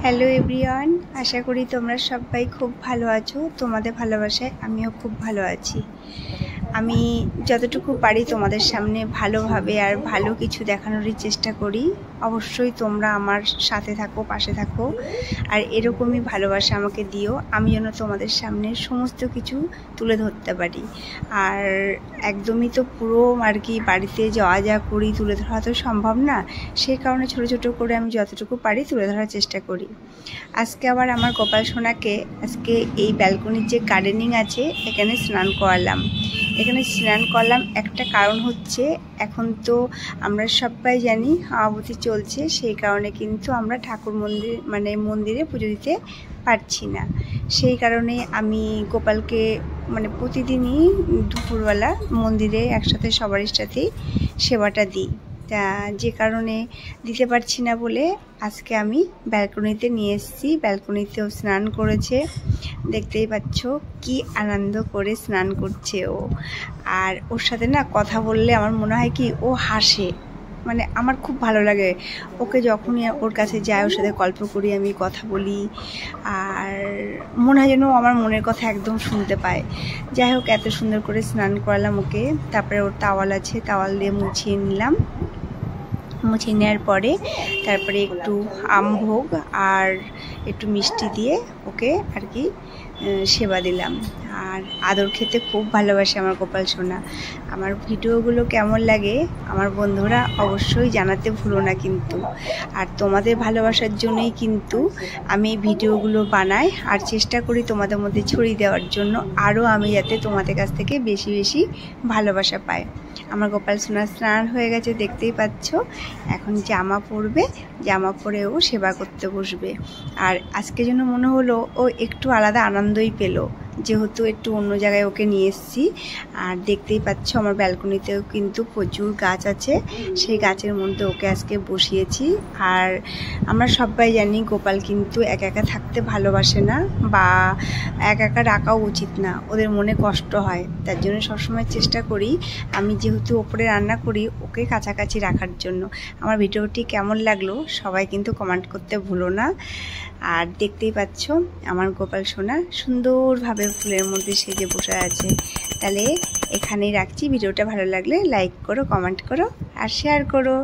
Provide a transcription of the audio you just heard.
Hello everyone, আশা করি তোমরা সবাই খুব ভালো আছো। তোমাদের ভালোবাসায় আমিও খুব ভালো আছি। আমি যতটুকু পারি তোমাদের সামনে ভালোভাবে আর ভালো কিছু দেখানোরই চেষ্টা করি। অবশ্যই তোমরা আমার সাথে থাকো, পাশে থাকো, আর এরকমই ভালোবাসা আমাকে দিও, আমি যেন তোমাদের সামনে সমস্ত কিছু তুলে ধরতে পারি। আর একদমই তো পুরো আর কি বাড়িতে যা করি তুলে ধরা তো সম্ভব না, সেই কারণে ছোট ছোট করে আমি যতটুকু পারি তুলে ধরার চেষ্টা করি। আজকে আবার আমার গোপাল সোনাকে আজকে এই ব্যালকনির যে গার্ডেনিং আছে এখানে স্নান করালাম। একটা কারণ হচ্ছে, এখন তো আমরা সবাই জানি হাওয়াবতী চলছে, সেই কারণে কিন্তু আমরা ঠাকুর মন্দিরে পুজো দিতে পারছি না। সেই কারণে আমি গোপালকে প্রতিদিনই দুপুরবেলা মন্দিরে একসাথে সবার সাথেই সেবাটা দিই। তা যে কারণে দিতে পারছি না বলে আজকে আমি ব্যালকনিতে নিয়ে এসেছি। ব্যালকনিতেও স্নান করেছে, দেখতেই পাচ্ছ কি আনন্দ করে স্নান করছে ও। আর ওর সাথে না কথা বললে আমার মনে হয় কি ও হাসে, আমার খুব ভালো লাগে ওকে যখনই ওর কাছে যাই, ওর সাথে গল্প করি, আমি কথা বলি, আর মনে হয় যেন আমার মনের কথা একদম শুনতে পায়। যাই হোক, এত সুন্দর করে স্নান করালাম ওকে। তারপরে ওর তাওয়াল আছে, তাওয়াল দিয়ে মুছিয়ে নিলাম। মুছিয়ে নেওয়ার পরে তারপরে একটু আমভোগ আর একটু মিষ্টি দিয়ে ওকে আর কি সেবা দিলাম। আর আদর খেতে খুব ভালোবাসে আমার গোপাল সোনা। আমার ভিডিওগুলো কেমন লাগে আমার বন্ধুরা অবশ্যই জানাতে ভুলো না কিন্তু। আর তোমাদের ভালোবাসার জন্যই কিন্তু আমি এই ভিডিওগুলো বানাই আর চেষ্টা করি তোমাদের মধ্যে ছড়িয়ে দেওয়ার জন্য, আরও আমি যাতে তোমাদের কাছ থেকে বেশি বেশি ভালোবাসা পাই। আমার গোপাল সোনা স্নান হয়ে গেছে, দেখতেই পাচ্ছ। এখন জামা পরবে, জামা পরে ও সেবা করতে বসবে। আর আজকে যেন মনে হলো ও একটু আলাদা আনন্দই পেলো, যেহেতু একটু অন্য জায়গায় ওকে নিয়ে এসেছি। আর দেখতেই পাচ্ছ আমার ব্যালকনিতেও কিন্তু প্রচুর গাছ আছে, সেই গাছের মধ্যে ওকে আজকে বসিয়েছি। আর আমরা সবাই জানি গোপাল কিন্তু একা একা থাকতে ভালোবাসে না, বা একা একা রাখাও উচিত না, ওদের মনে কষ্ট হয়। তার জন্য সবসময় চেষ্টা করি আমি, যেহেতু ওপরে রান্না করি, ওকে কাছাকাছি রাখার জন্য। আমার ভিডিওটি কেমন লাগলো সবাই কিন্তু কমেন্ট করতে ভুলো না। আর দেখতেই পাচ্ছ আমার গোপাল সোনা সুন্দরভাবে ফুলের মধ্যে সেজে বসে আছে। তাহলে এখানেই রাখছি। ভিডিওটা ভালো লাগলে লাইক করো, কমেন্ট করো আর শেয়ার করো।